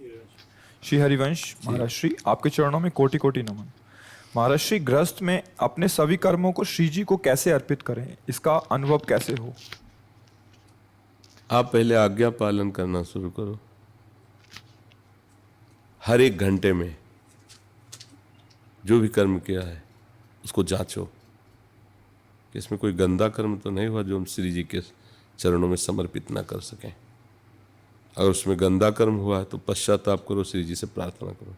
श्री हरिवंश महाराज श्री, आपके चरणों में कोटि कोटि नमन। महाराज श्री, गृहस्थ में अपने सभी कर्मों को श्री जी को कैसे अर्पित करें, इसका अनुभव कैसे हो? आप पहले आज्ञा पालन करना शुरू करो। हर एक घंटे में जो भी कर्म किया है उसको जांचो कि इसमें कोई गंदा कर्म तो नहीं हुआ जो हम श्री जी के चरणों में समर्पित ना कर सकें। अगर उसमें गंदा कर्म हुआ है तो पश्चाताप करो, श्री जी से प्रार्थना करो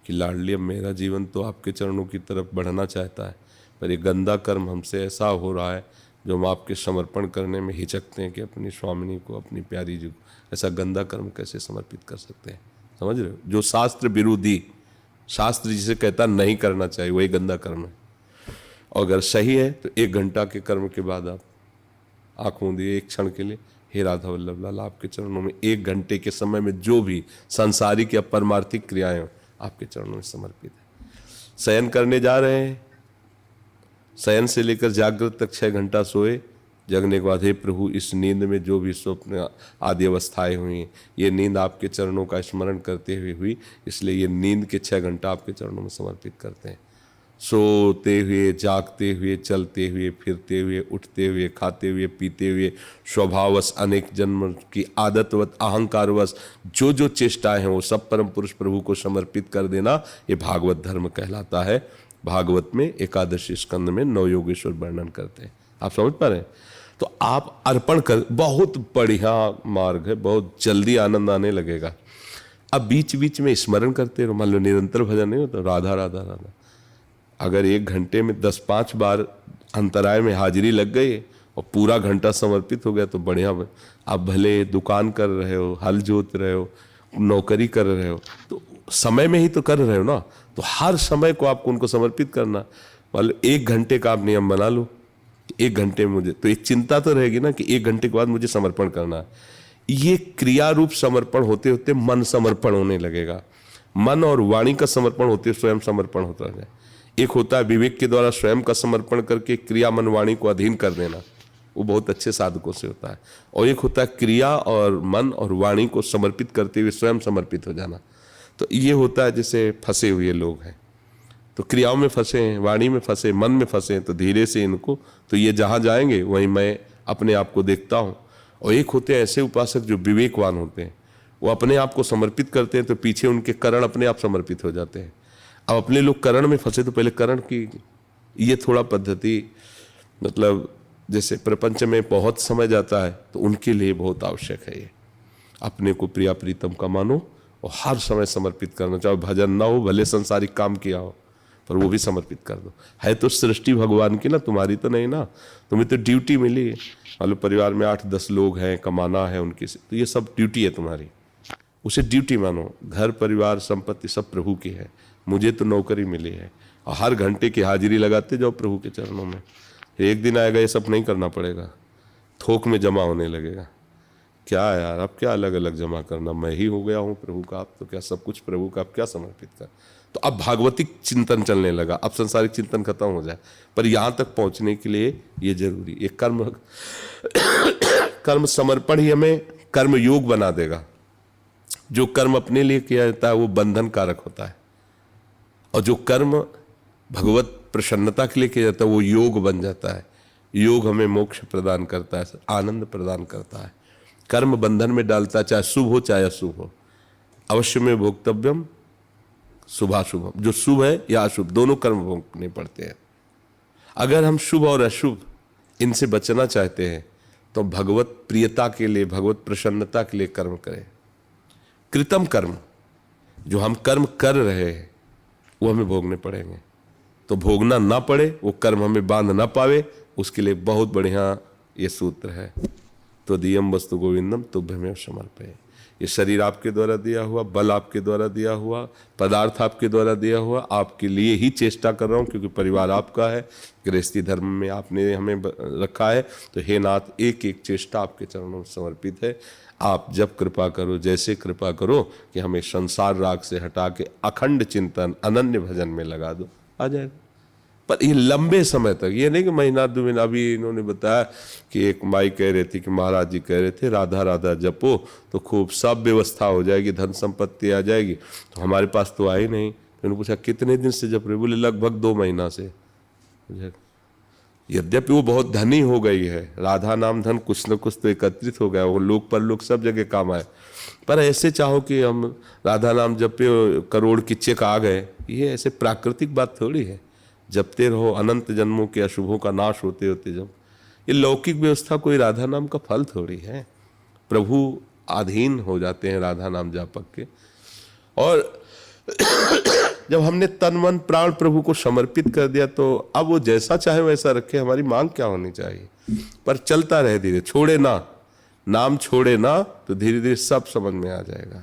कि लाडली, अब मेरा जीवन तो आपके चरणों की तरफ बढ़ना चाहता है, पर ये गंदा कर्म हमसे ऐसा हो रहा है जो हम आपके समर्पण करने में हिचकते हैं कि अपनी स्वामिनी को, अपनी प्यारी जी को ऐसा गंदा कर्म कैसे समर्पित कर सकते हैं। समझ रहे हो? जो शास्त्र विरोधी, शास्त्र जिसे कहता नहीं करना चाहिए, वही गंदा कर्म है। और अगर सही है तो 1 घंटा के कर्म के बाद आप आँख मूंदिए एक क्षण के लिए, हे राधा वल्लभ लाल, आपके चरणों में 1 घंटे के समय में जो भी सांसारिक या परमार्थिक क्रियाएं हो आपके चरणों में समर्पित है। शयन करने जा रहे हैं, शयन से लेकर जागृत तक 6 घंटा सोए, जगने के बाद हे प्रभु, इस नींद में जो भी स्वप्न आदि अवस्थाएं हुई, ये नींद आपके चरणों का स्मरण करते हुए हुई, इसलिए ये नींद के 6 घंटा आपके चरणों में समर्पित करते हैं। सोते हुए, जागते हुए, चलते हुए, फिरते हुए, उठते हुए, खाते हुए, पीते हुए, स्वभाववश, अनेक जन्म की आदतवत, अहंकारवश जो जो चेष्टाएं हैं वो सब परम पुरुष प्रभु को समर्पित कर देना, ये भागवत धर्म कहलाता है। भागवत में 11 स्कंद में 9 योगेश्वर वर्णन करते हैं। आप समझ पा रहे हैं? तो आप अर्पण कर, बहुत बढ़िया मार्ग है, बहुत जल्दी आनंद आने लगेगा। अब बीच बीच में स्मरण करते रहो। मान लो निरंतर भजन नहीं होता, राधा राधा राधा, अगर 1 घंटे में 10-5 बार अंतराय में हाजिरी लग गई और पूरा घंटा समर्पित हो गया तो बढ़िया। आप भले दुकान कर रहे हो, हल जोत रहे हो, नौकरी कर रहे हो, तो समय में ही तो कर रहे हो ना, तो हर समय को आपको उनको समर्पित करना। मतलब 1 घंटे का आप नियम बना लो, 1 घंटे में मुझे, तो एक चिंता तो रहेगी ना कि 1 घंटे के बाद मुझे समर्पण करना है। ये क्रिया रूप समर्पण होते होते मन समर्पण होने लगेगा। मन और वाणी का समर्पण होते स्वयं समर्पण होता है। एक होता है विवेक के द्वारा स्वयं का समर्पण करके क्रिया मन वाणी को अधीन कर देना, वो बहुत अच्छे साधकों से होता है। और एक होता है क्रिया और मन और वाणी को समर्पित करते हुए स्वयं समर्पित हो जाना। तो ये होता है जैसे फंसे हुए लोग हैं, तो क्रियाओं में फंसे हैं, वाणी में फंसे, मन में फंसे हैं, तो धीरे से इनको, तो ये जहाँ जाएंगे वहीं मैं अपने आप को देखता हूँ। और एक होते हैं ऐसे उपासक जो विवेकवान होते हैं, वो अपने आप को समर्पित करते हैं तो पीछे उनके करण अपने आप समर्पित हो जाते हैं। अब अपने लोग करण में फंसे तो पहले करण की ये थोड़ा पद्धति, मतलब जैसे प्रपंच में बहुत समय जाता है तो उनके लिए बहुत आवश्यक है ये। अपने को प्रिया प्रीतम का मानो और हर समय समर्पित करना, चाहे भजन ना हो, भले संसारिक काम किया हो, पर वो भी समर्पित कर दो। है तो सृष्टि भगवान की ना, तुम्हारी तो नहीं ना। तुम्हें तो ड्यूटी मिली, मान लो परिवार में 8-10 लोग हैं, कमाना है उनकी से, तो ये सब ड्यूटी है तुम्हारी, उसे ड्यूटी मानो। घर परिवार संपत्ति सब प्रभु की है, मुझे तो नौकरी मिली है। और हर घंटे की हाजिरी लगाते जाओ प्रभु के चरणों में। एक दिन आएगा ये सब नहीं करना पड़ेगा, थोक में जमा होने लगेगा। क्या यार, अब क्या अलग अलग जमा करना, मैं ही हो गया हूँ प्रभु का, अब तो क्या सब कुछ प्रभु का, अब क्या समर्पित कर। तो अब भागवतिक चिंतन चलने लगा, अब संसारिक चिंतन खत्म हो जाए। पर यहाँ तक पहुँचने के लिए ये जरूरी, एक कर्म समर्पण ही हमें कर्म योग बना देगा। जो कर्म अपने लिए किया जाता है वो बंधन कारक होता है, और जो कर्म भगवत प्रसन्नता के लिए किया जाता है वो योग बन जाता है। योग हमें मोक्ष प्रदान करता है, आनंद प्रदान करता है। कर्म बंधन में डालता है, चाहे शुभ हो चाहे अशुभ हो। अवश्य में भोक्तव्यम शुभाशुभम, जो शुभ है या अशुभ दोनों कर्म भोगने पड़ते हैं। अगर हम शुभ और अशुभ इनसे बचना चाहते हैं तो भगवत प्रियता के लिए, भगवत प्रसन्नता के लिए कर्म करें। कृतम कर्म, जो हम कर्म कर रहे हैं वो हमें भोगने पड़ेंगे। तो भोगना ना पड़े, वो कर्म हमें बांध ना पावे, उसके लिए बहुत बढ़िया ये सूत्र है, तो दियम वस्तु गोविंदम तुभ्यमेव समर्पये। ये शरीर आपके द्वारा दिया हुआ, बल आपके द्वारा दिया हुआ, पदार्थ आपके द्वारा दिया हुआ, आपके लिए ही चेष्टा कर रहा हूँ, क्योंकि परिवार आपका है, गृहस्थी धर्म में आपने हमें रखा है। तो हे नाथ, एक एक चेष्टा आपके चरणों में समर्पित है। आप जब कृपा करो, जैसे कृपा करो कि हमें संसार राग से हटा के अखंड चिंतन, अनन्य भजन में लगा दो, आ जाएगा। पर ये लंबे समय तक, ये नहीं कि महीना 2 महीना। अभी इन्होंने बताया कि एक माई कह रही थी कि महाराज जी कह रहे थे राधा राधा जपो तो खूब सब व्यवस्था हो जाएगी, धन संपत्ति आ जाएगी। तो हमारे पास तो आई नहीं। तो उन्होंने पूछा कितने दिन से जप रहे? बोले लगभग 2 महीना से। यद्यपि वो बहुत धनी हो गई है, राधा नाम धन कुछ न कुछ तो एकत्रित हो गया, वो लोक परलोक सब जगह काम आए, पर ऐसे चाहो कि हम राधा नाम जपे करोड़ की चेक आ गए, ये ऐसे प्राकृतिक बात थोड़ी है। जपते रहो अनंत जन्मों के अशुभों का नाश होते होते जब, ये लौकिक व्यवस्था कोई राधा नाम का फल थोड़ी है। प्रभु अधीन हो जाते हैं राधा नाम जापक के। और जब हमने तन मन प्राण प्रभु को समर्पित कर दिया तो अब वो जैसा चाहे वैसा रखे, हमारी मांग क्या होनी चाहिए। पर चलता रहे धीरे, छोड़े ना, नाम छोड़े ना, तो धीरे धीरे सब समझ में आ जाएगा।